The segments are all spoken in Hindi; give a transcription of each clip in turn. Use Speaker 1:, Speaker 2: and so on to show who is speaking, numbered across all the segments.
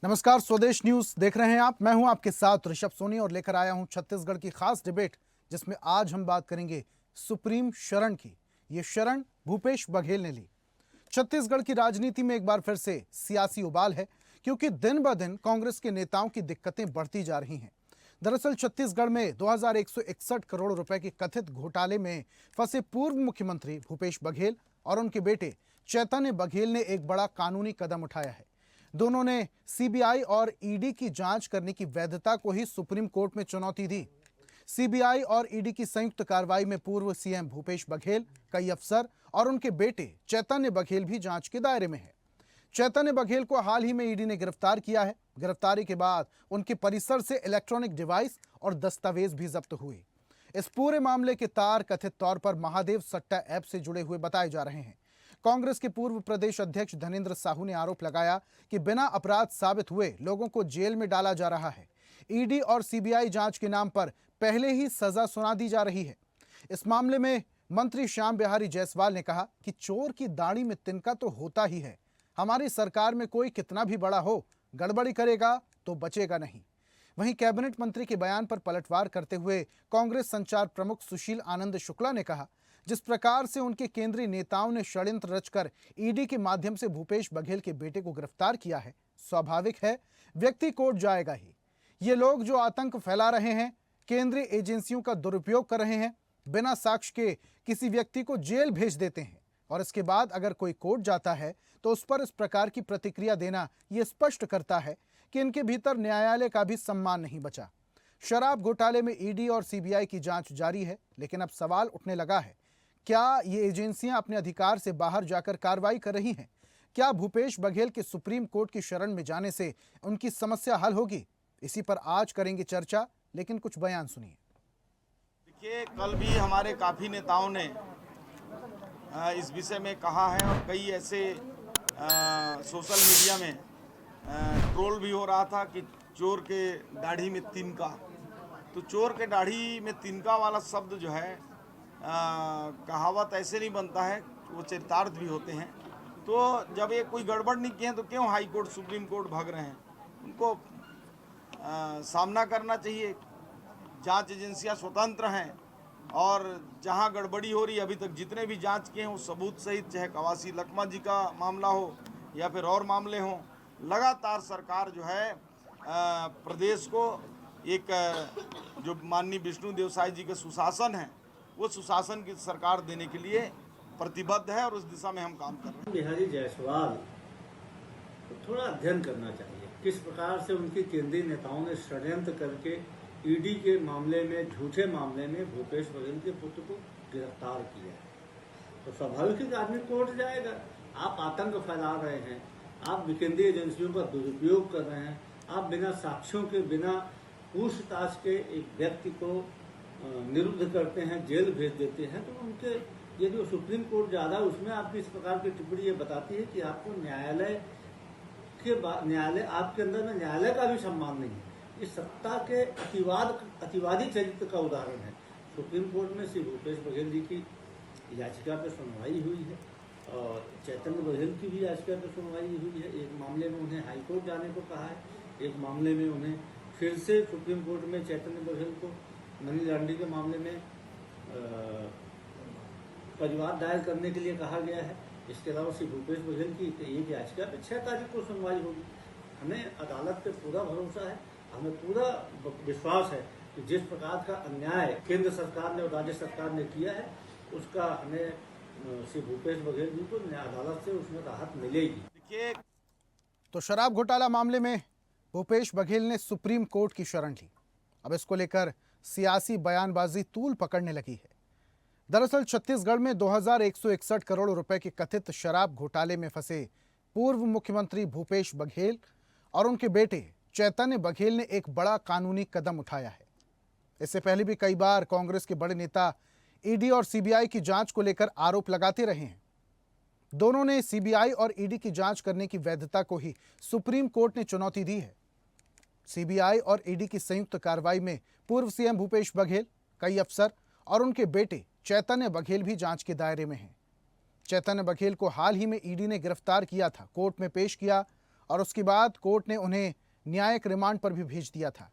Speaker 1: नमस्कार, स्वदेश न्यूज देख रहे हैं आप। मैं हूं आपके साथ ऋषभ सोनी और लेकर आया हूं छत्तीसगढ़ की खास डिबेट, जिसमें आज हम बात करेंगे सुप्रीम शरण की। ये शरण भूपेश बघेल ने ली। छत्तीसगढ़ की राजनीति में एक बार फिर से सियासी उबाल है, क्योंकि दिन ब दिन कांग्रेस के नेताओं की दिक्कतें बढ़ती जा रही हैं। दरअसल छत्तीसगढ़ में 2161 करोड़ रुपए के कथित घोटाले में फंसे पूर्व मुख्यमंत्री भूपेश बघेल और उनके बेटे चैतन्य बघेल ने एक बड़ा कानूनी कदम उठाया है। दोनों ने सीबीआई और ईडी की जांच करने की वैधता को ही सुप्रीम कोर्ट में चुनौती दी। सीबीआई और ईडी की संयुक्त कार्रवाई में पूर्व सीएम भूपेश बघेल, कई अफसर और उनके बेटे चैतन्य बघेल भी जांच के दायरे में हैं। चैतन्य बघेल को हाल ही में ईडी ने गिरफ्तार किया है। गिरफ्तारी के बाद उनके परिसर से इलेक्ट्रॉनिक डिवाइस और दस्तावेज भी जब्त हुए। इस पूरे मामले के तार कथित तौर पर महादेव सट्टा ऐप से जुड़े हुए बताए जा रहे हैं। कांग्रेस के पूर्व प्रदेश अध्यक्ष धनेंद्र साहू ने आरोप लगाया कि बिना अपराध साबित हुए लोगों को जेल में डाला जा रहा है। ईडी और सीबीआई जांच के नाम पर पहले ही सजा सुना दी जा रही है। इस मामले में मंत्री श्याम बिहारी जायसवाल ने कहा कि चोर की दाढ़ी में तिनका तो होता ही है। हमारी सरकार में कोई कितना भी बड़ा हो, गड़बड़ी करेगा तो बचेगा नहीं। वहीं कैबिनेट मंत्री के बयान पर पलटवार करते हुए कांग्रेस संचार प्रमुख सुशील आनंद शुक्ला ने कहा, जिस प्रकार से उनके केंद्रीय नेताओं ने षड्यंत्र रचकर ईडी के माध्यम से भूपेश बघेल के बेटे को गिरफ्तार किया है, स्वाभाविक है व्यक्ति कोर्ट जाएगा ही। ये लोग जो आतंक फैला रहे हैं, केंद्रीय एजेंसियों का दुरुपयोग कर रहे हैं, बिना साक्ष्य के किसी व्यक्ति को जेल भेज देते हैं और इसके बाद अगर कोई कोर्ट जाता है तो उस पर इस प्रकार की प्रतिक्रिया देना ये स्पष्ट करता है कि इनके भीतर न्यायालय का भी सम्मान नहीं बचा। शराब घोटाले में ईडी और सीबीआई की जांच जारी है, लेकिन अब सवाल उठने लगा है, क्या ये एजेंसियां अपने अधिकार से बाहर जाकर कार्रवाई कर रही हैं? क्या भूपेश बघेल के सुप्रीम कोर्ट की शरण में जाने से उनकी समस्या हल होगी? इसी पर आज करेंगे चर्चा, लेकिन कुछ बयान सुनिए।
Speaker 2: देखिए, कल भी हमारे काफ़ी नेताओं ने इस विषय में कहा है और कई ऐसे सोशल मीडिया में ट्रोल भी हो रहा था कि चोर के दाढ़ी में तिनका। तो चोर के दाढ़ी में तिनका वाला शब्द जो है कहावत ऐसे नहीं बनता है, वो चरितार्थ भी होते हैं। तो जब ये कोई गड़बड़ नहीं किए तो क्यों हाई कोर्ट सुप्रीम कोर्ट भाग रहे हैं? उनको सामना करना चाहिए। जांच एजेंसियां स्वतंत्र हैं और जहां गड़बड़ी हो रही, अभी तक जितने भी जांच किए हैं वो सबूत सहित, चाहे कवासी लखमा जी का मामला हो या फिर और मामले हों, लगातार सरकार जो है प्रदेश को एक जो माननीय विष्णु देव साय जी का सुशासन है, वो सुशासन की सरकार देने के लिए प्रतिबद्ध है और उस दिशा में हम काम कर रहे हैं।
Speaker 3: बिहारी जायसवाल को थोड़ा अध्ययन करना चाहिए, किस प्रकार से उनके केंद्रीय नेताओं ने षड्यंत्र करके ईडी के मामले में, झूठे मामले में भूपेश बघेल के पुत्र को गिरफ्तार किया। तो स्वाभाविक आदमी कोर्ट जाएगा। आप आतंक फैला रहे हैं, आप केंद्रीय एजेंसियों का दुरुपयोग कर रहे हैं, आप बिना साक्ष्यों के, बिना पूछताछ के एक व्यक्ति को निरुद्ध करते हैं, जेल भेज देते हैं। तो उनके ये जो सुप्रीम कोर्ट जा रहा है उसमें आपकी इस प्रकार की टिप्पणी ये बताती है कि आपको न्यायालय आपके अंदर में न्यायालय का भी सम्मान नहीं है। इस सत्ता के अतिवादी चरित्र का उदाहरण है। सुप्रीम कोर्ट में श्री भूपेश बघेल जी की याचिका पर सुनवाई हुई है और चैतन्य बघेल की भी याचिका पर सुनवाई हुई है। एक मामले में उन्हें हाईकोर्ट जाने को कहा है, एक मामले में उन्हें फिर से सुप्रीम कोर्ट में चैतन्य बघेल को मनी लॉन्ड्रिंग के मामले में परिवाद दायर करने के लिए कहा गया है। इसके अलावा श्री भूपेश बघेल की एक याचिका पर 6 तारीख को सुनवाई होगी। हमें अदालत पे पूरा भरोसा है, हमें पूरा विश्वास है कि जिस प्रकार का अन्याय केंद्र सरकार ने और राज्य सरकार ने किया है, उसका हमें श्री भूपेश बघेल जी को अदालत से उसमें राहत मिलेगी।
Speaker 1: तो शराब घोटाला मामले में भूपेश बघेल ने सुप्रीम कोर्ट की शरण ली। अब इसको लेकर सियासी बयानबाजी तूल पकड़ने लगी है। दरअसल छत्तीसगढ़ में 2161 करोड़ रुपए के कथित शराब घोटाले में फंसे पूर्व मुख्यमंत्री भूपेश बघेल और उनके बेटे चैतन्य बघेल ने एक बड़ा कानूनी कदम उठाया है। इससे पहले भी कई बार कांग्रेस के बड़े नेता ईडी और सीबीआई की जांच को लेकर आरोप लगाते रहे हैं। दोनों ने सीबीआई और ईडी की जांच करने की वैधता को ही सुप्रीम कोर्ट ने चुनौती दी है। सीबीआई और ईडी की संयुक्त कार्रवाई में पूर्व सीएम भूपेश बघेल, कई अफसर और उनके बेटे चैतन्य बघेल भी जांच के दायरे में हैं। चैतन्य बघेल को हाल ही में ईडी ने गिरफ्तार किया था, कोर्ट में पेश किया और उसके बाद कोर्ट ने उन्हें न्यायिक रिमांड पर भी भेज दिया था।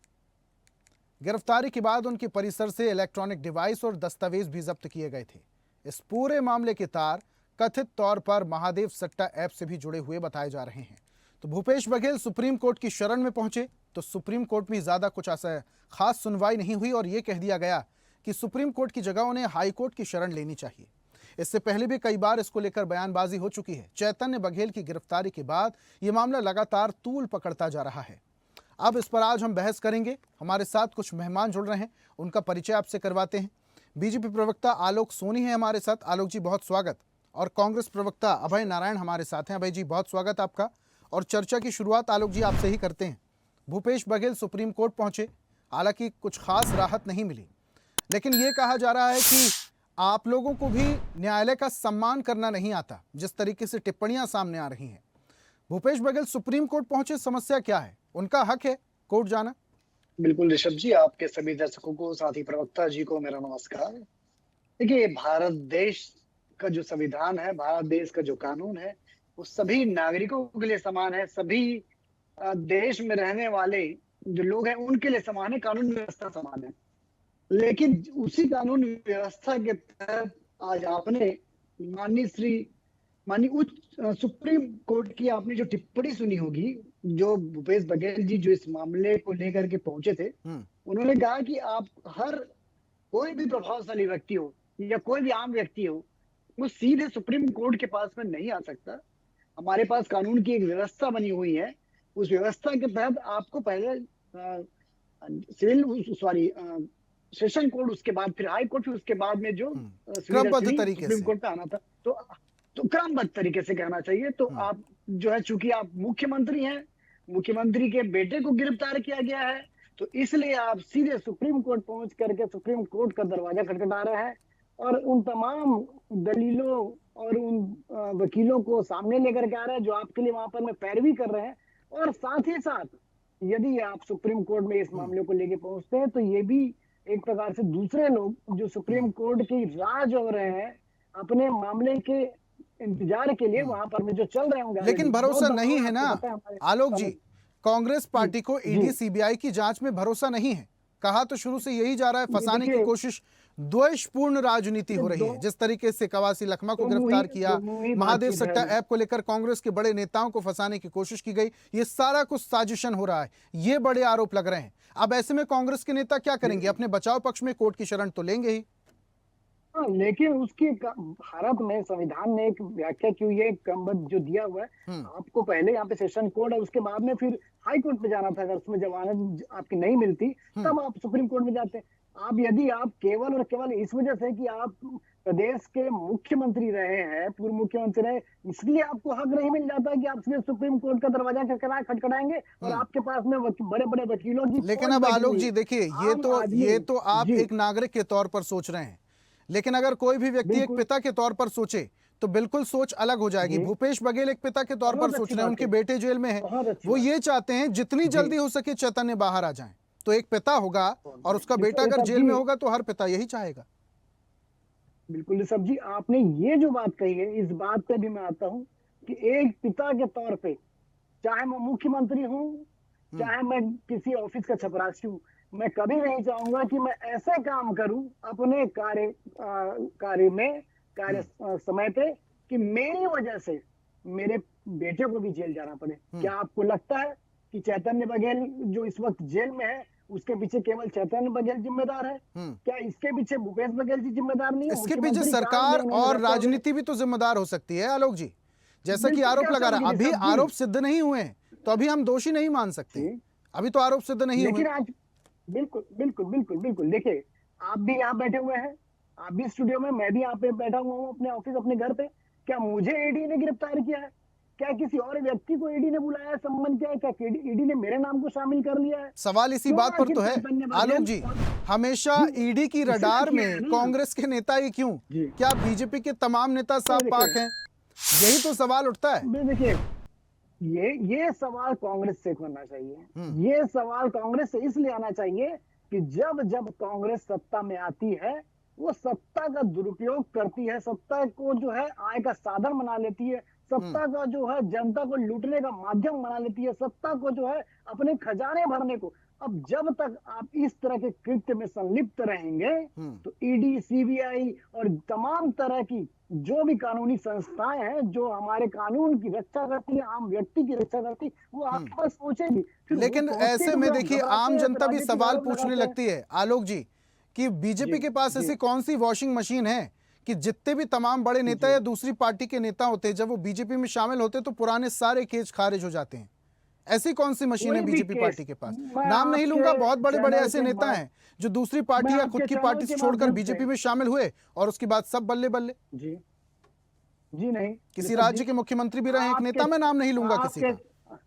Speaker 1: गिरफ्तारी के बाद उनके परिसर से इलेक्ट्रॉनिक डिवाइस और दस्तावेज भी जब्त किए गए थे। इस पूरे मामले के तार कथित तौर पर महादेव सट्टा ऐप से भी जुड़े हुए बताए जा रहे हैं। तो भूपेश बघेल सुप्रीम कोर्ट की शरण में पहुंचे तो सुप्रीम कोर्ट में ज्यादा कुछ ऐसा खास सुनवाई नहीं हुई और यह कह दिया गया कि सुप्रीम कोर्ट की जगह उन्हें हाई कोर्ट की शरण लेनी चाहिए। इससे पहले भी कई बार इसको लेकर बयानबाजी हो चुकी है। चैतन्य बघेल की गिरफ्तारी के बाद यह मामला लगातार तूल पकड़ता जा रहा है। अब इस पर आज हम बहस करेंगे। हमारे साथ कुछ मेहमान जुड़ रहे हैं, उनका परिचय आपसे करवाते हैं। बीजेपी प्रवक्ता आलोक सोनी है हमारे साथ। आलोक जी बहुत स्वागत। और कांग्रेस प्रवक्ता अभय नारायण हमारे साथ हैं। अभय जी बहुत स्वागत आपका। और चर्चा की शुरुआत आलोक जी आपसे ही करते हैं। भूपेश बघेल सुप्रीम कोर्ट पहुंचे, हालांकि कुछ खास राहत नहीं मिली, लेकिन यह कहा जा रहा है कि आप लोगों को भी न्यायालय का सम्मान करना नहीं आता, जिस तरीके से टिप्पणियां सामने आ रही हैं। भूपेश बघेल सुप्रीम कोर्ट पहुंचे, समस्या क्या है? उनका हक है कोर्ट जाना।
Speaker 4: बिल्कुल ऋषभ जी, आपके सभी दर्शकों को, साथ ही प्रवक्ता जी को मेरा नमस्कार। देखिए, भारत देश का जो संविधान है, भारत देश का जो कानून है, वो सभी नागरिकों के लिए समान है। सभी देश में रहने वाले जो लोग हैं उनके लिए समान है, कानून व्यवस्था समान है। लेकिन उसी कानून व्यवस्था के तहत आज आपने माननीय उच्च सुप्रीम कोर्ट की आपने जो टिप्पणी सुनी होगी, जो भूपेश बघेल जी जो इस मामले को लेकर के पहुंचे थे, उन्होंने कहा कि आप कोई भी प्रभावशाली व्यक्ति हो या कोई भी आम व्यक्ति हो, वो सीधे सुप्रीम कोर्ट के पास में नहीं आ सकता। हमारे पास कानून की एक व्यवस्था बनी हुई है। उस व्यवस्था के तहत आपको पहले सेशन कोर्ट, उसके बाद फिर हाई कोर्ट, फिर उसके बाद में जो
Speaker 1: क्रमबद्ध तरीके
Speaker 4: सुप्रीम
Speaker 1: से
Speaker 4: कोर्ट पे आना था। तो क्रमबद्ध तरीके से कहना चाहिए। तो आप जो है, चूंकि आप मुख्यमंत्री हैं, मुख्यमंत्री के बेटे को गिरफ्तार किया गया है, तो इसलिए आप सीधे सुप्रीम कोर्ट पहुंच करके सुप्रीम कोर्ट का दरवाजा खटखटा रहे हैं और उन तमाम दलीलों और उन वकीलों को सामने लेकर के आ रहे हैं जो आपके लिए वहां पर में पैरवी कर रहे हैं। और साथ ही साथ यदि आप सुप्रीम कोर्ट में इस मामले को लेके पहुंचते हैं, तो ये भी एक प्रकार से दूसरे लोग जो सुप्रीम कोर्ट की राह जो रहे हैं, अपने मामले के इंतजार के लिए वहां पर में जो चल रहे होंगे।
Speaker 1: लेकिन भरोसा नहीं है ना आलोक जी। कांग्रेस पार्टी को ईडी सीबीआई की जांच में भरोसा नहीं है। कहा तो शुरू से यही जा रहा है, फंसाने की कोशिश, द्वेषपूर्ण राजनीति हो रही है। जिस तरीके से कवासी लखमा को गिरफ्तार किया, महादेव सट्टा ऐप को लेकर कांग्रेस के बड़े नेताओं को फंसाने की कोशिश की गई, ये सारा कुछ साजिशन हो रहा है, ये बड़े आरोप लग रहे हैं। अब ऐसे में कांग्रेस के नेता क्या करेंगे? अपने बचाव पक्ष में कोर्ट की शरण तो लेंगे ही।
Speaker 4: हाँ, लेकिन उसकी भारत में संविधान ने एक व्याख्या की हुई है, क्रमबद्ध जो दिया हुआ है। आपको पहले यहाँ पे सेशन कोर्ट है, उसके बाद में फिर हाई कोर्ट पे जाना था। अगर उसमें जमानत आपकी नहीं मिलती तब आप सुप्रीम कोर्ट में जाते। यदि आप केवल और केवल इस वजह से कि आप प्रदेश के मुख्यमंत्री रहे हैं, पूर्व मुख्यमंत्री रहे, इसलिए आपको हक नहीं मिल जाता कि आप सीधे सुप्रीम कोर्ट का दरवाजा खटखटाएंगे और आपके पास में बड़े बड़े वकीलों की।
Speaker 1: लेकिन अब आलोक जी देखिए, ये तो आप एक नागरिक के तौर पर सोच रहे हैं, लेकिन अगर कोई भी व्यक्ति एक पिता के तौर पर सोचे तो बिल्कुल सोच अलग हो जाएगी। भूपेश बघेल एक पिता के तौर पर सोच रहे हैं, उनके बेटे जेल में है, वो ये चाहते हैं जितनी जल्दी हो सके चैतन्य बाहर आ जाएं। तो एक पिता होगा और उसका बेटा अगर जेल में होगा तो हर पिता यही चाहेगा।
Speaker 4: बिल्कुल ऋषभ जी, आपने ये जो बात कही है, इस बात पे भी मैं आता हूँ कि एक पिता के तौर पे, चाहे मैं मुख्यमंत्री हूँ, चाहे मैं किसी ऑफिस का चपरासी हूँ, मैं कभी नहीं चाहूंगा कि मैं ऐसे काम करूं अपने कार्य समय पे कि मेरी वजह से मेरे बेटे को भी जेल जाना पड़े। क्या आपको लगता है कि चैतन्य बघेल जो इस वक्त जेल में है, उसके पीछे केवल चैतन्य बघेल जिम्मेदार है? क्या इसके पीछे भूपेश बघेल जी जिम्मेदार नहीं है?
Speaker 1: इसके पीछे सरकार और राजनीति भी तो जिम्मेदार हो सकती है आलोक जी। जैसा कि आरोप लगा रहा, अभी आरोप सिद्ध नहीं हुए हैं तो अभी हम दोषी नहीं मान सकते। अभी तो आरोप सिद्ध नहीं हुए।
Speaker 4: बिल्कुल बिल्कुल बिल्कुल बिल्कुल। देखिए, आप भी यहाँ बैठे हुए हैं, आप भी स्टूडियो में, मैं भी यहाँ पे बैठा हुआ हूँ अपने ऑफिस, अपने घर पे। क्या मुझे ईडी ने गिरफ्तार किया है? क्या किसी और व्यक्ति को ईडी ने बुलाया है, सम्मन किया है? क्या ईडी ने मेरे नाम को शामिल कर लिया है?
Speaker 1: सवाल इसी बात पर तो है आलोक जी, हमेशा ईडी की रडार में कांग्रेस के नेता ही क्यों? क्या बीजेपी के तमाम नेता साफ पाक हैं? यही तो सवाल उठता है।
Speaker 4: देखिए, ये सवाल कांग्रेस से करना चाहिए। ये सवाल कांग्रेस से इसलिए आना चाहिए कि जब जब कांग्रेस सत्ता में आती है, वो सत्ता का दुरुपयोग करती है, सत्ता को जो है आय का साधन बना लेती है, सत्ता का जो है जनता को लूटने का माध्यम बना लेती है, सत्ता को जो है अपने खजाने भरने को। अब जब तक आप इस तरह के कृत्य में संलिप्त रहेंगे तो ईडी, सीबीआई और तमाम तरह की जो भी कानूनी संस्थाएं हैं जो हमारे कानून की रक्षा करती है, आम व्यक्ति की रक्षा करती है, वो आपके पास पहुंचेगी। फिर वो
Speaker 1: लेकिन
Speaker 4: पहुंचते
Speaker 1: ऐसे
Speaker 4: तो
Speaker 1: में
Speaker 4: हम
Speaker 1: देखिए
Speaker 4: घबराते
Speaker 1: आम
Speaker 4: हैं,
Speaker 1: जनता भी
Speaker 4: राजनीतिक
Speaker 1: सवाल
Speaker 4: आरोप
Speaker 1: पूछने
Speaker 4: लगाते हैं।
Speaker 1: लगती है आलोक जी कि बीजेपी के पास ऐसी कौन सी वॉशिंग मशीन है कि जितने भी तमाम बड़े नेता या दूसरी पार्टी के नेता होते हैं जब वो बीजेपी में शामिल होते तो पुराने सारे केस खारिज हो जाते हैं। ऐसी कौन सी मशीन है
Speaker 4: कोई भी
Speaker 1: बीजेपी
Speaker 4: केस,
Speaker 1: पार्टी के पास?
Speaker 4: मैं
Speaker 1: नाम नहीं लूंगा,
Speaker 4: आपके
Speaker 1: बहुत बड़े बड़े
Speaker 4: चैनल
Speaker 1: ऐसे
Speaker 4: के
Speaker 1: नेता
Speaker 4: मा-
Speaker 1: हैं जो दूसरी
Speaker 4: मैं
Speaker 1: पार्टी या
Speaker 4: आपके
Speaker 1: खुद की
Speaker 4: चैनल
Speaker 1: पार्टी
Speaker 4: के
Speaker 1: से छोड़कर
Speaker 4: माध्यम
Speaker 1: बीजेपी
Speaker 4: से-
Speaker 1: में शामिल हुए और उसके बाद सब बल्ले बल्ले।
Speaker 4: जी जी नहीं,
Speaker 1: किसी
Speaker 4: ऋषभ
Speaker 1: राज्य
Speaker 4: जी,
Speaker 1: के मुख्यमंत्री भी रहे एक
Speaker 4: आपके
Speaker 1: नेता, मैं नाम नहीं लूंगा किसी
Speaker 4: आपके
Speaker 1: का।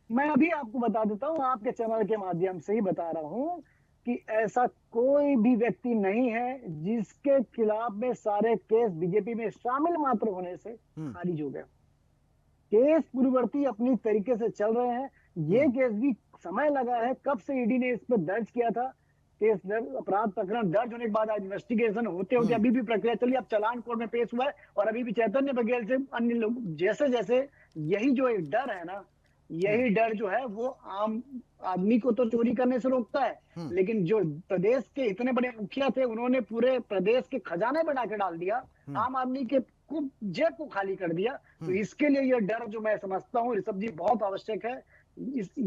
Speaker 4: मैं अभी आपको बता देता हूँ, आपके चैनल के माध्यम से ही बता रहा हूँ कि ऐसा कोई भी व्यक्ति नहीं है जिसके खिलाफ में सारे केस बीजेपी में शामिल मात्र होने से खारिज हो गया। केस पूर्ववर्ती अपनी तरीके से चल रहे हैं। ये केस भी समय लगा है, कब से ईडी ने इस पर दर्ज किया था केस, अपराध प्रकरण दर्ज होने के बाद आज इन्वेस्टिगेशन होते होते अभी भी प्रक्रिया चली, अब चालान कोर्ट में पेश हुआ है और अभी भी चैतन्य बघेल से अन्य लोग जैसे जैसे यही जो एक डर है ना, यही डर जो है वो आम आदमी को तो चोरी करने से रोकता है, लेकिन जो प्रदेश के इतने बड़े मुखिया थे उन्होंने पूरे प्रदेश के खजाने बना के डाल दिया, आम आदमी के जेब को खाली कर दिया। तो इसके लिए ये डर जो मैं समझता हूँ ऋषभ जी बहुत आवश्यक है।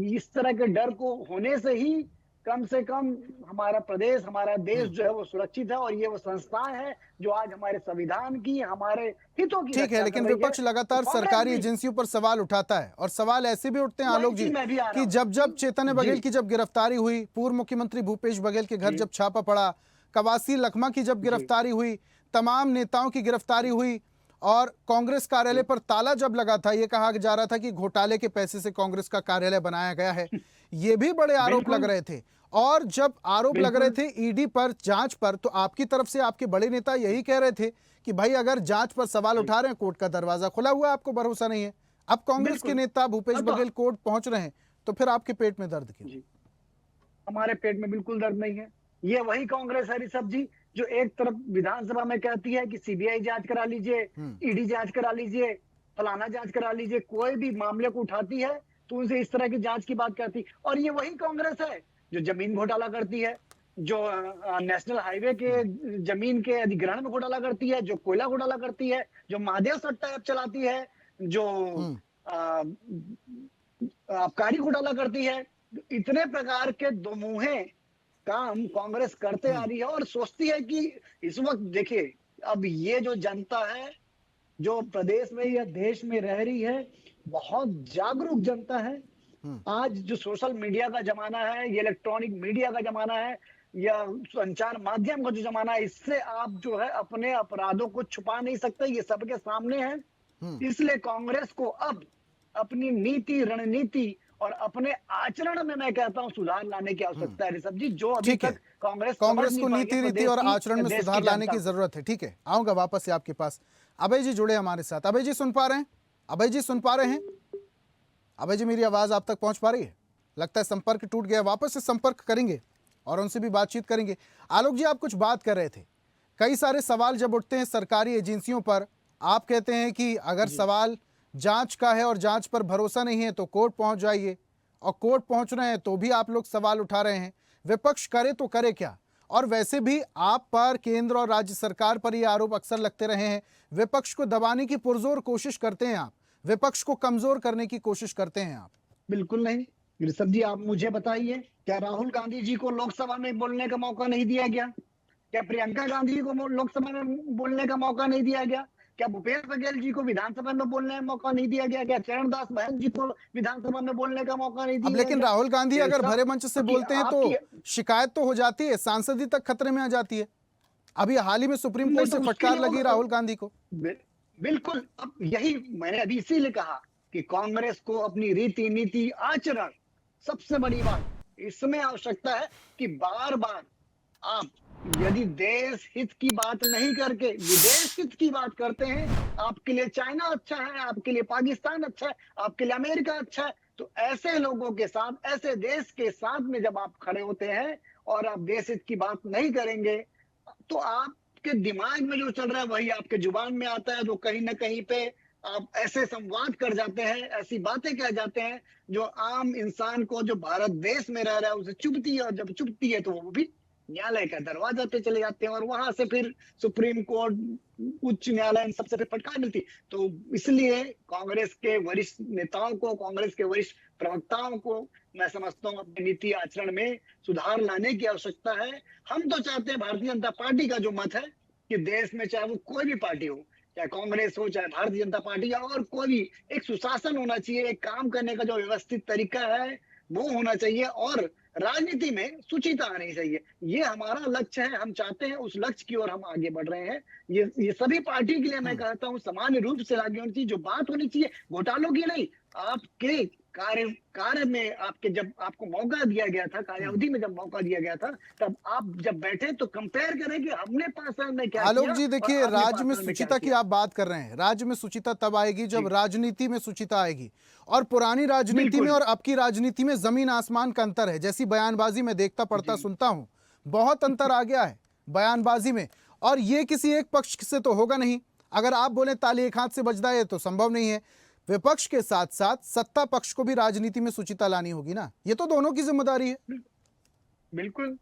Speaker 4: इस तरह के डर को होने से ही कम से कम हमारा प्रदेश, हमारा देश जो है वो सुरक्षित है और ये वो संस्थाएं हैं जो आज हमारे संविधान की, हमारे हितों की
Speaker 1: ठीक है, लेकिन विपक्ष लगातार सरकारी एजेंसियों पर सवाल उठाता है और सवाल ऐसे भी उठते हैं आलोक जी कि जब चेतन बघेल की जब गिरफ्तारी हुई, पूर्व मुख्यमंत्री भूपेश बघेल के घर जब छापा पड़ा, कवासी लखमा की जब गिरफ्तारी हुई, तमाम नेताओं की गिरफ्तारी हुई और कांग्रेस कार्यालय पर ताला जब लगा था, ये कहा जा रहा था कि घोटाले के पैसे से कांग्रेस का कार्यालय बनाया गया है, ये भी बड़े आरोप लग रहे थे। और जब आरोप लग रहे थे ईडी पर, जांच पर, तो आपकी तरफ से आपके बड़े नेता यही कह रहे थे कि भाई अगर जांच पर सवाल उठा रहे हैं, कोर्ट का दरवाजा खुला हुआ है, आपको भरोसा नहीं है। अब कांग्रेस के नेता भूपेश बघेल कोर्ट पहुंच रहे हैं, तो फिर आपके पेट में दर्द क्यों?
Speaker 4: हमारे पेट में बिल्कुल दर्द नहीं है। ये वही कांग्रेस है ऋषभ जी जो एक तरफ विधानसभा में कहती है कि सीबीआई जांच करा लीजिए, ईडी जांच करा लीजिए, फलाना जांच करा लीजिए, कोई भी मामले को उठाती है तो उनसे इस तरह की जांच की बात करती। और ये वही कांग्रेस है जो जमीन घोटाला करती है, जो नेशनल हाईवे के जमीन के अधिग्रहण में घोटाला करती है, जो कोयला घोटाला करती है, जो महादेव सट्टा ऐप चलाती है, जो आबकारी घोटाला करती है। इतने प्रकार के दो मुंहे काम कांग्रेस करते आ रही है और सोचती है कि इस वक्त देखिए, अब ये जो जनता है जो प्रदेश में या देश में रह रही है, बहुत जागरूक जनता है। आज जो सोशल मीडिया का जमाना है, ये इलेक्ट्रॉनिक मीडिया का जमाना है, या संचार माध्यम का जो जमाना है, इससे आप जो है अपने अपराधों को छुपा नहीं सकते, ये सबके सामने है। इसलिए कांग्रेस को अब अपनी नीति, रणनीति और अपने आचरण में मैं कहता हूं सुधार लाने की आवश्यकता है ऋषभ जी, जो अभी तक कांग्रेस
Speaker 1: को नीति, रीति और आचरण में सुधार लाने की जरूरत है। ठीक है, आऊंगा वापस से आपके पास। अभय जी जुड़े हमारे साथ। अभय जी सुन पा रहे हैं? अभय जी सुन पा रहे हैं? अभय जी मेरी आवाज आप तक पहुंच पा रही है? लगता है संपर्क टूट गया, वापस से संपर्क करेंगे और उनसे भी बातचीत करेंगे। आलोक जी आप कुछ बात कर रहे थे, कई सारे सवाल जब उठते हैं सरकारी एजेंसियों पर, आप कहते हैं कि अगर सवाल जांच का है और जांच पर भरोसा नहीं है तो कोर्ट पहुंच जाइए, और कोर्ट पहुंच रहे हैं तो भी आप लोग सवाल उठा रहे हैं। विपक्ष करे तो करे क्या? और वैसे भी आप पर, केंद्र और राज्य सरकार पर ये आरोप अक्सर लगते रहे हैं, विपक्ष को दबाने की पुरजोर कोशिश करते हैं आप, विपक्ष को कमजोर करने की कोशिश करते हैं आप।
Speaker 4: बिल्कुल नहीं ऋषभ जी, आप मुझे बताइए, क्या राहुल गांधी जी को लोकसभा में बोलने का मौका नहीं दिया गया? क्या प्रियंका गांधी जी को लोकसभा में बोलने का मौका नहीं दिया गया? क्या भूपेश बघेल जी को विधानसभा में बोलने का मौका नहीं दिया गया? क्या चरणदास महंत जी को विधानसभा में बोलने का मौका नहीं दिया?
Speaker 1: लेकिन राहुल गांधी अगर भरे मंच से बोलते हैं तो शिकायत तो हो जाती है, सांसदी तक खतरे में आ जाती है। अभी हाल ही में सुप्रीम कोर्ट से फटकार लगी राहुल गांधी को।
Speaker 4: बिल्कुल, अब यही मैंने अभी इसीलिए कहा कि कांग्रेस को अपनी रीति, नीति, आचरण, सबसे बड़ी बात इसमें आवश्यकता है कि बार बार आप यदि देश हित की बात नहीं करके विदेश हित की बात करते हैं, आपके लिए चाइना अच्छा है, आपके लिए पाकिस्तान अच्छा है, आपके लिए अमेरिका अच्छा है, तो ऐसे लोगों के साथ, ऐसे देश के साथ में जब आप खड़े होते हैं और आप देश हित की बात नहीं करेंगे, तो आपके दिमाग में जो चल रहा है वही आपके जुबान में आता है, तो कहीं ना कहीं पे आप ऐसे संवाद कर जाते हैं, ऐसी बातें कह जाते हैं जो आम इंसान को, जो भारत देश में रह रहा है, उसे चुभती है, और जब चुभती है तो वो भी न्यायालय का दरवाजा पे चले जाते हैं, और वहां से फिर सुप्रीम कोर्ट, उच्च न्यायालय, इन सबसे फिर फटकार मिलती। तो इसलिए कांग्रेस के वरिष्ठ नेताओं को, कांग्रेस के वरिष्ठ प्रवक्ताओं को मैं समझता हूँ अपनी नीति आचरण में सुधार लाने की आवश्यकता है। हम तो चाहते हैं, भारतीय जनता पार्टी का जो मत है कि देश में चाहे वो कोई भी पार्टी हो, चाहे कांग्रेस हो, चाहे भारतीय जनता पार्टी या और कोई भी, एक सुशासन होना चाहिए, एक काम करने का जो व्यवस्थित तरीका है वो होना चाहिए, और राजनीति में सुचिता आनी चाहिए। ये हमारा लक्ष्य है, हम चाहते हैं उस लक्ष्य की ओर हम आगे बढ़ रहे हैं। ये सभी पार्टी के लिए मैं कहता हूँ सामान्य रूप से आगे होनी चाहिए। जो बात होनी चाहिए घोटालों की नहीं, आपके कार्य में, आपके जब आपको मौका दिया गया था, कार्यावधि में जब मौका दिया गया था, तब आप जब बैठे तो कंपेयर करें कि हमने 5 साल में क्या
Speaker 1: आलोक
Speaker 4: किया
Speaker 1: जी,
Speaker 4: और
Speaker 1: देखिए,
Speaker 4: आपने
Speaker 1: राज्य
Speaker 4: 5
Speaker 1: में
Speaker 4: साल में क्या
Speaker 1: सुचिता की
Speaker 4: किया।
Speaker 1: आप बात कर रहे हैं। राज्य में सुचिता तब आएगी जब
Speaker 4: जी।
Speaker 1: राजनीति में सुचिता आएगी, और पुरानी राजनीति में
Speaker 4: बिल्कुल।
Speaker 1: और अब की राजनीति में जमीन आसमान का अंतर है। जैसी बयानबाजी में देखता पढ़ता
Speaker 4: जी।
Speaker 1: सुनता हूं, बहुत अंतर आ गया है बयानबाजी में, और ये किसी एक पक्ष से तो होगा नहीं। अगर आप बोले ताली एक हाथ से बजता है तो संभव नहीं है। विपक्ष के साथ साथ सत्ता पक्ष को भी राजनीति में सुचिता लानी होगी ना, ये तो दोनों की जिम्मेदारी है।
Speaker 4: बिल्कुल।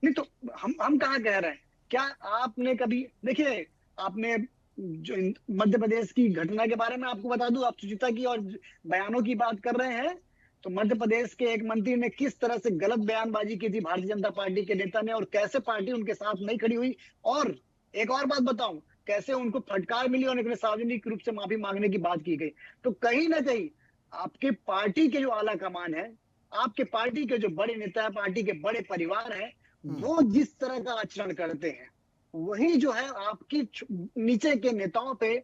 Speaker 4: नहीं तो हम कहाँ कह रहे हैं? क्या आपने कभी, देखिए, आपने जो मध्य प्रदेश की घटना के बारे में आपको बता दूं, आप सुचिता की और बयानों की बात कर रहे हैं, तो मध्य प्रदेश के एक मंत्री ने किस तरह से गलत बयानबाजी की थी भारतीय जनता पार्टी के नेता ने, और कैसे पार्टी उनके साथ नहीं खड़ी हुई। और एक और बात बताऊं, कैसे उनको फटकार मिली और उन्हें सार्वजनिक रूप से माफी मांगने की बात की गई। तो कहीं ना कहीं आपके पार्टी के जो आला कमान है, आपके पार्टी के जो बड़े नेता है, पार्टी के बड़े परिवार है, वो जिस तरह का आचरण करते हैं, वही जो है आपकी नीचे के नेताओं पे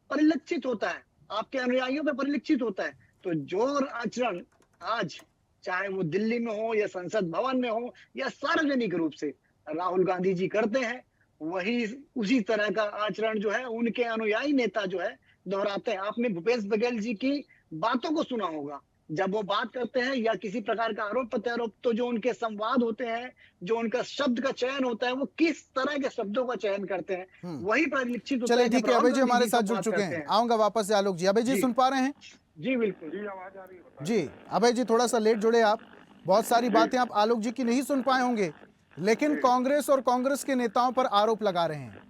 Speaker 4: परिलक्षित होता है, आपके अनुयायियों पे परिलक्षित होता है। तो जो आचरण आज, चाहे वो दिल्ली में हो या संसद भवन में हो या सार्वजनिक रूप से राहुल गांधी जी करते हैं, वही उसी तरह का आचरण जो है उनके अनुयायी नेता जो है दोहराते हैं। आपने भूपेश बघेल जी की बातों को सुना होगा, जब वो बात करते हैं या किसी प्रकार का आरोप प्रत्यारोप, तो जो उनके संवाद होते हैं, जो उनका शब्द का चयन होता है, वो किस तरह के शब्दों का चयन करते हैं, वही परिलक्षित होता
Speaker 1: चलिए
Speaker 4: है।
Speaker 1: ठीक
Speaker 4: जब
Speaker 1: है,
Speaker 4: राहुल
Speaker 1: अभय जी
Speaker 4: गांधी
Speaker 1: हमारे
Speaker 4: जी
Speaker 1: साथ जुड़
Speaker 4: संवाद
Speaker 1: चुके
Speaker 4: करते
Speaker 1: हैं,
Speaker 4: हैं।
Speaker 1: आऊंगा वापस से आलोक जी। अभय जी
Speaker 4: जी।
Speaker 1: सुन पा रहे हैं?
Speaker 4: जी बिल्कुल।
Speaker 3: जी, आवाज आ रही है।
Speaker 1: जी अभय जी, थोड़ा सा लेट जुड़े आप। बहुत सारी बातें आप आलोक जी की नहीं सुन पाए होंगे, लेकिन कांग्रेस और कांग्रेस के नेताओं पर आरोप लगा रहे हैं।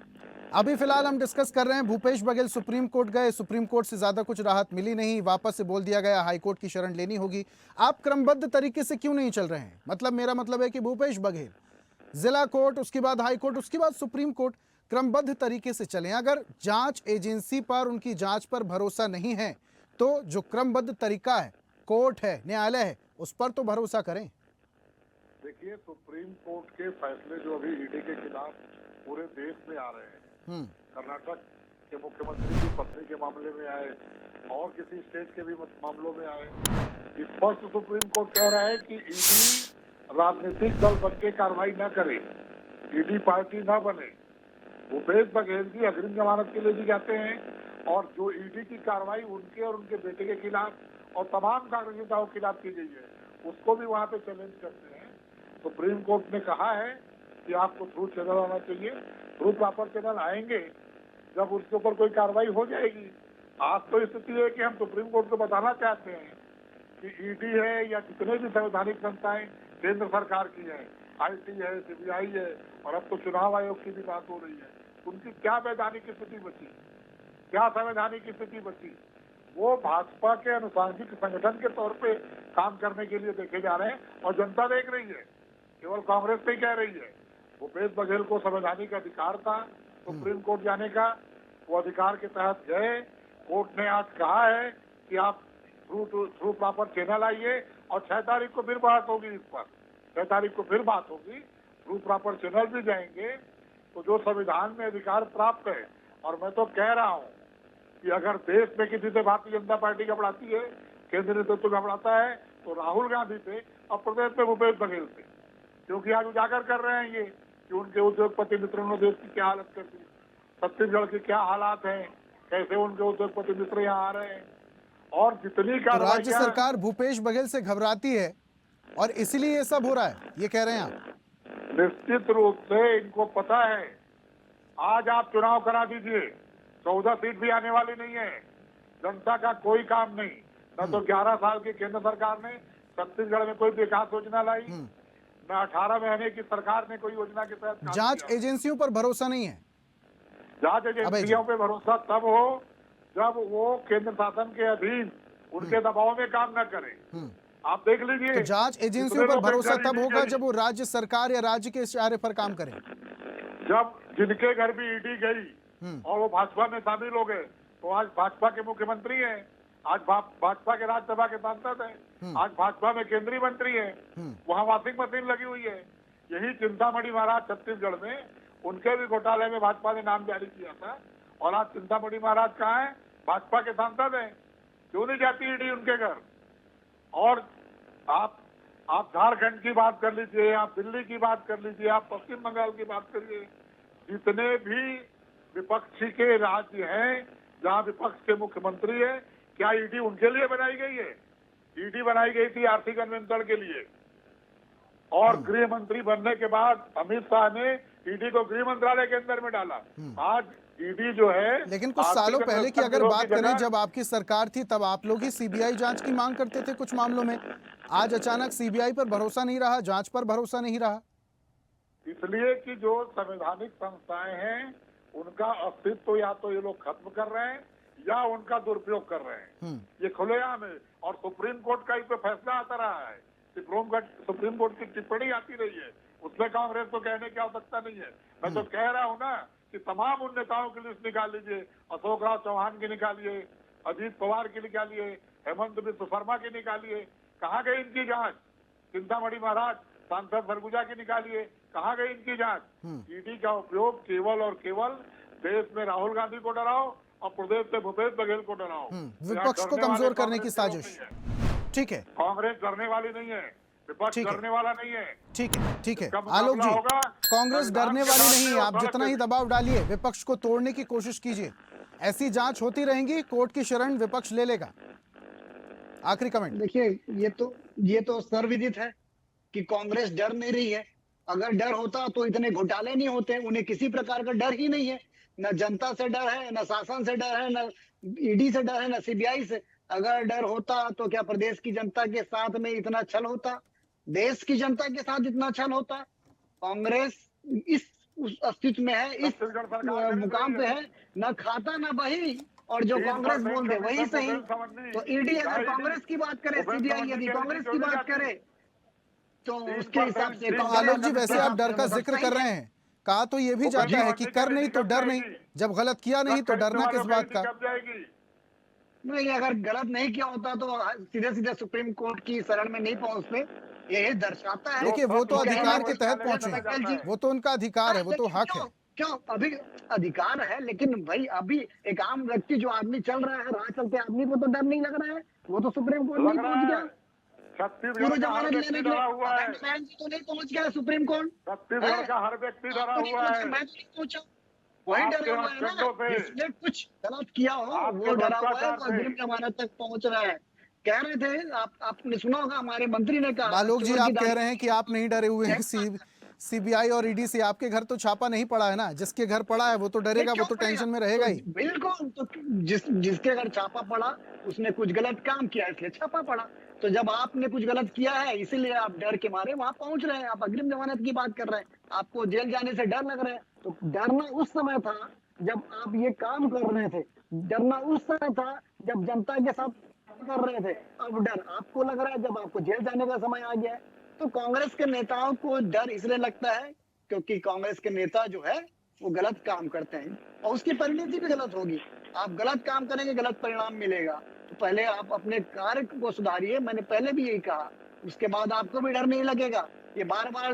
Speaker 1: अभी फिलहाल हम डिस्कस कर रहे हैं, भूपेश बघेल सुप्रीम कोर्ट गए, सुप्रीम कोर्ट से ज्यादा कुछ राहत मिली नहीं, वापस से बोल दिया गया हाई कोर्ट की शरण लेनी होगी। आप क्रमबद्ध तरीके से क्यों नहीं चल रहे हैं? मतलब मेरा मतलब है कि भूपेश बघेल जिला कोर्ट, उसके बाद हाई कोर्ट, उसके बाद सुप्रीम कोर्ट, क्रमबद्ध तरीके से चलें। अगर जांच एजेंसी पर, उनकी जांच पर भरोसा नहीं है तो जो क्रमबद्ध तरीका है, कोर्ट है, न्यायालय है, उस पर तो भरोसा करें।
Speaker 5: देखिए, सुप्रीम कोर्ट के फैसले जो अभी ईडी के खिलाफ पूरे देश में आ रहे हैं, कर्नाटक के मुख्यमंत्री की पत्नी के मामले में आए और किसी स्टेट के भी मामलों में आए, स्पष्ट सुप्रीम कोर्ट कह रहा है कि ईडी राजनीतिक दल बन के कार्रवाई न करे, ईडी पार्टी न बने। भूपेश बघेल की अग्रिम जमानत के लिए भी जाते हैं, और जो ईडी की कार्रवाई उनके और उनके बेटे के खिलाफ और तमाम कांग्रेस नेताओं के खिलाफ की गई है, उसको भी वहाँ पे चैलेंज करते हैं। सुप्रीम कोर्ट ने कहा है कि आपको थ्रू चैनल आना चाहिए, थ्रू प्रॉपर चैनल आएंगे जब उसके ऊपर कोई कार्रवाई हो जाएगी। आज तो स्थिति है कि हम सुप्रीम कोर्ट को बताना चाहते हैं कि ईडी है या जितने भी संवैधानिक संस्थाएं केंद्र सरकार की है, आईटी है, सीबीआई है, और अब तो चुनाव आयोग की भी बात हो रही है, उनकी क्या वैधानिक स्थिति बची, क्या संवैधानिक स्थिति बची? वो भाजपा के अनुसांगिक संगठन के तौर पे काम करने के लिए देखे जा रहे हैं, और जनता देख रही है, केवल कांग्रेस नहीं कह रही है। भूपेश बघेल को संवैधानिक अधिकार था सुप्रीम कोर्ट जाने का, वो अधिकार के तहत गए। कोर्ट ने आज कहा है कि आप थ्रू प्रॉपर चैनल आइए, और 6 तारीख को फिर बात होगी इस पर, 6 तारीख को फिर बात होगी, थ्रू प्रॉपर चैनल भी जाएंगे। तो जो संविधान में अधिकार प्राप्त है, और मैं तो कह रहा हूँ कि अगर देश में किसी से भारतीय जनता पार्टी घबराती है, केंद्रीय नेतृत्व घबराता है, तो राहुल गांधी से और प्रदेश में भूपेश बघेल से, क्योंकि आज उजागर कर रहे हैं ये कि उनके उद्योगपति मित्रों ने देश की क्या हालत कर दी, छत्तीसगढ़ के क्या हालात हैं, कैसे उनके उद्योगपति मित्र यहाँ आ रहे हैं, और जितनी
Speaker 1: तो राज्य सरकार भूपेश बघेल से घबराती है और इसीलिए ये सब हो रहा है, ये कह रहे हैं आप?
Speaker 5: निश्चित रूप से इनको पता है। आज आप चुनाव करा दीजिए, 14 सीट भी आने वाली नहीं है, जनता का कोई काम नहीं। न तो 11 साल की केंद्र सरकार ने छत्तीसगढ़ में कोई विकास योजना लाई, न 18 महीने की सरकार ने कोई योजना के तहत काम
Speaker 1: जांच
Speaker 5: किया।
Speaker 1: एजेंसियों पर भरोसा नहीं है।
Speaker 5: जांच एजेंसियों पे भरोसा तब हो जब वो केंद्र शासन के अधीन उनके दबाव में काम न करें। आप देख लीजिए,
Speaker 1: तो जांच एजेंसियों पर भरोसा तब होगा जब वो राज्य सरकार या राज्य के इशारे पर काम करें।
Speaker 5: जब जिनके घर भी ईडी गई और वो भाजपा में शामिल हो गए, तो आज भाजपा के मुख्यमंत्री हैं, आज भाजपा के राज्यसभा के सांसद हैं, आज भाजपा में केंद्रीय मंत्री हैं, वहाँ वॉशिंग मशीन लगी हुई है। यही चिंतामणि महाराज छत्तीसगढ़ में, उनके भी घोटाले में भाजपा ने नाम जारी किया था, और आज चिंतामणि महाराज कहाँ हैं? भाजपा के सांसद हैं। क्यों नहीं जाती ईडी उनके घर? और आप झारखंड की बात कर लीजिए, आप दिल्ली की बात कर लीजिए, आप पश्चिम बंगाल की बात करिए, जितने भी विपक्षी के राज्य हैं जहां विपक्ष के मुख्यमंत्री है, क्या ईडी उनके लिए बनाई गई है? ईडी बनाई गई थी आर्थिक अन्वेषण के लिए, और गृह मंत्री बनने के बाद अमित शाह ने ईडी को गृह मंत्रालय के अंदर में डाला। आज ईडी जो है,
Speaker 1: लेकिन कुछ सालों पहले की अगर बात करें, जब आपकी सरकार थी तब आप लोग ही सीबीआई जांच की मांग करते थे कुछ मामलों में। आज अचानक सीबीआई पर भरोसा नहीं रहा, जांच पर भरोसा नहीं रहा।
Speaker 5: इसलिए कि जो संवैधानिक संस्थाएं हैं उनका अस्तित्व या तो ये लोग खत्म कर रहे हैं या उनका दुरुपयोग कर रहे हैं। ये खुलेआम है, और सुप्रीम कोर्ट का इस पे फैसला आता रहा है, सुप्रीम कोर्ट की टिप्पणी आती रही है, उसमें कांग्रेस को कहने की आवश्यकता नहीं है। मैं तो कह रहा हूँ ना कि तमाम उन नेताओं की लिस्ट निकाल लीजिए, अशोक राव चौहान की निकालिए, अजीत पवार की निकालिए, हेमंत बिस्व शर्मा की निकालिए, कहाँ गई इनकी जांच? चिंतामणि महाराज सांसद सरगुजा की निकालिए, कहाँ गई इनकी जांच? ईडी का उपयोग केवल और केवल देश में राहुल गांधी को डराओ और प्रदेश में भूपेश बघेल को डराओ।
Speaker 1: विपक्ष को कमजोर करने की साजिश। ठीक है,
Speaker 5: कांग्रेस डरने वाली नहीं है, विपक्ष डरने वाला नहीं है।
Speaker 1: ठीक है, ठीक है।
Speaker 5: कब
Speaker 1: आलोक जी,
Speaker 5: होगा?
Speaker 1: कांग्रेस डरने वाली नहीं है। आप जितना ही दबाव डालिए, विपक्ष को तोड़ने की कोशिश कीजिए, ऐसी जांच होती रहेंगी, कोर्ट की शरण विपक्ष ले लेगा। आखिरी कमेंट।
Speaker 4: देखिए, ये तो सर्वविदित है कि कांग्रेस डर नहीं रही है। अगर डर होता तो इतने घोटाले नहीं होते। उन्हें किसी प्रकार का डर ही नहीं है, न जनता से डर है, न शासन से डर है, न ईडी से डर है, न सीबीआई से। अगर डर होता तो क्या प्रदेश की जनता के साथ में इतना छल होता? देश की जनता के साथ इतना छल होता? कांग्रेस इस उस अस्तित्व में है, इस मुकाम पे है, न खाता न बही, और जो कांग्रेस बोल दे वही सही। तो ईडी अगर कांग्रेस की बात करे, सीबीआई यदि कांग्रेस की बात करे, तो उसके हिसाब से
Speaker 1: आलोक जी, वैसे आप डर का जिक्र कर रहे हैं, कहा तो ये भी जाता है कि कर नहीं तो डर नहीं, जब गलत किया नहीं तो डरना किस बात का?
Speaker 4: नहीं, अगर गलत नहीं किया होता तो सीधे सीधे सुप्रीम कोर्ट की शरण में नहीं पहुंचते। यही दर्शाता है।
Speaker 1: देखिए, वो तो अधिकार के तहत पहुंचे, वो तो उनका अधिकार है, वो तो हक है।
Speaker 4: क्यों अभी अधिकार है, लेकिन भाई अभी एक आम व्यक्ति जो आदमी चल रहा है, राह चलते आदमी को तो डर नहीं लग रहा है। वो तो सुप्रीम कोर्ट नहीं पहुंच गया, पूरी जमानत लेने के लिए तो नहीं पहुंच गया सुप्रीम कोर्ट।
Speaker 5: छत्तीसगढ़ का हर व्यक्ति डरा हुआ है।
Speaker 4: मैं तो नहीं पूछा, वही डरा हुआ है ना, जिसने कुछ गलत किया हो वो डरा हुआ है, तो अग्रिम जमानत तक पहुंच रहा है। कह रहे थे आपने सुना होगा, हमारे मंत्री ने कहा।
Speaker 1: आलोक जी, आप कह रहे हैं कि आप नहीं डरे हुए हैं सीबीआई और ईडी से। आपके घर तो छापा नहीं पड़ा है ना, जिसके घर पड़ा है वो तो डरेगा, वो तो टेंशन में रहेगा ही।
Speaker 4: बिल्कुल, तो जिसके घर छापा पड़ा उसने कुछ गलत काम किया, इसलिए छापा पड़ा। तो जब आपने कुछ गलत किया है, इसीलिए आप डर के मारे वहां पहुंच रहे हैं। आप अग्रिम जमानत की बात कर रहे हैं, आपको जेल जाने से डर लग रहा है। तो डरना उस समय था जब आप ये काम कर रहे थे, डरना उस समय था जब जनता के साथ कर रहे थे। अब डर आपको लग रहा है जब आपको जेल जाने का समय आ गया है। तो कांग्रेस के नेताओं को डर इसलिए लगता है क्योंकि कांग्रेस के नेता जो है वो गलत काम करते हैं, और उसकी परिणति भी गलत होगी। आप गलत काम करेंगे, गलत परिणाम मिलेगा। तो पहले आप अपने कार्य को सुधारिए, मैंने पहले भी यही कहा, उसके बाद आपको भी डर नहीं लगेगा। ये बार बार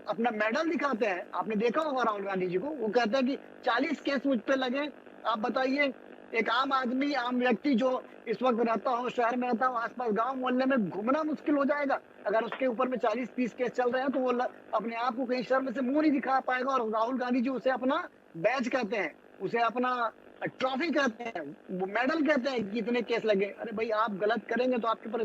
Speaker 4: अपना मेडल दिखाते हैं, आपने देखा होगा राहुल गांधी जी को, वो कहते हैं कि 40 केस मुझ पे लगे। आप बताइए, एक आम आदमी, आम व्यक्ति जो इस वक्त रहता हो, शहर में रहता हो, आसपास गांव मोहल्ले में घूमना मुश्किल हो जाएगा। अगर उसके ऊपर में 40-30 केस चल रहे हैं तो वो अपने आप को कहीं शर्म से मुंह नहीं दिखा पाएगा। और राहुल गांधी जी उसे अपना बैज कहते हैं, उसे अपना ट्रॉफी कहते हैं, वो मेडल कहते हैं कि इतने केस लगे। अरे भाई, आप गलत करेंगे तो आपके ऊपर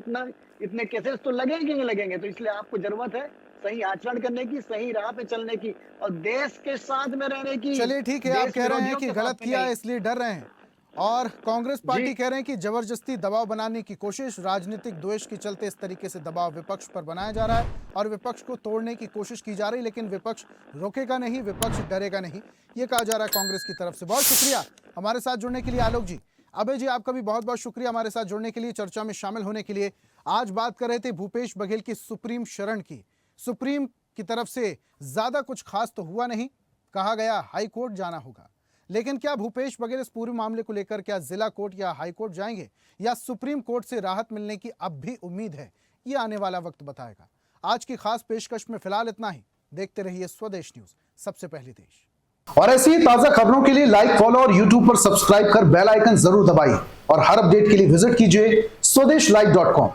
Speaker 4: इतने केसेस तो लगेंगे ही लगेंगे। तो इसलिए आपको जरूरत है सही आचरण करने की, सही राह पे चलने की, और देश के साथ में रहने की।
Speaker 1: चलिए ठीक है, आप कह रहे हैं कि गलत किया इसलिए डर रहे हैं, और कांग्रेस पार्टी कह रहे हैं कि जबरदस्ती दबाव बनाने की कोशिश, राजनीतिक द्वेष के चलते इस तरीके से दबाव विपक्ष पर बनाया जा रहा है और विपक्ष को तोड़ने की कोशिश की जा रही है, लेकिन विपक्ष रोकेगा नहीं, विपक्ष डरेगा नहीं, ये कहा जा रहा है कांग्रेस की तरफ से। बहुत शुक्रिया हमारे साथ जुड़ने के लिए आलोक जी। अभय जी, आपका भी बहुत बहुत शुक्रिया हमारे साथ जुड़ने के लिए, चर्चा में शामिल होने के लिए। आज बात कर रहे थे भूपेश बघेल की सुप्रीम शरण की। सुप्रीम की तरफ से ज्यादा कुछ खास तो हुआ नहीं, कहा गया हाई कोर्ट जाना होगा, लेकिन क्या भूपेश बघेल इस पूरे मामले को लेकर क्या जिला कोर्ट या हाई कोर्ट जाएंगे या सुप्रीम कोर्ट से राहत मिलने की अब भी उम्मीद है, ये आने वाला वक्त बताएगा। आज की खास पेशकश में फिलहाल इतना ही। देखते रहिए स्वदेश न्यूज, सबसे पहले देश। और ऐसी ही ताजा खबरों के लिए लाइक, फॉलो और यूट्यूब पर सब्सक्राइब कर बेल आइकन जरूर दबाइए और हर अपडेट के लिए विजिट कीजिए स्वदेशलाइव.com।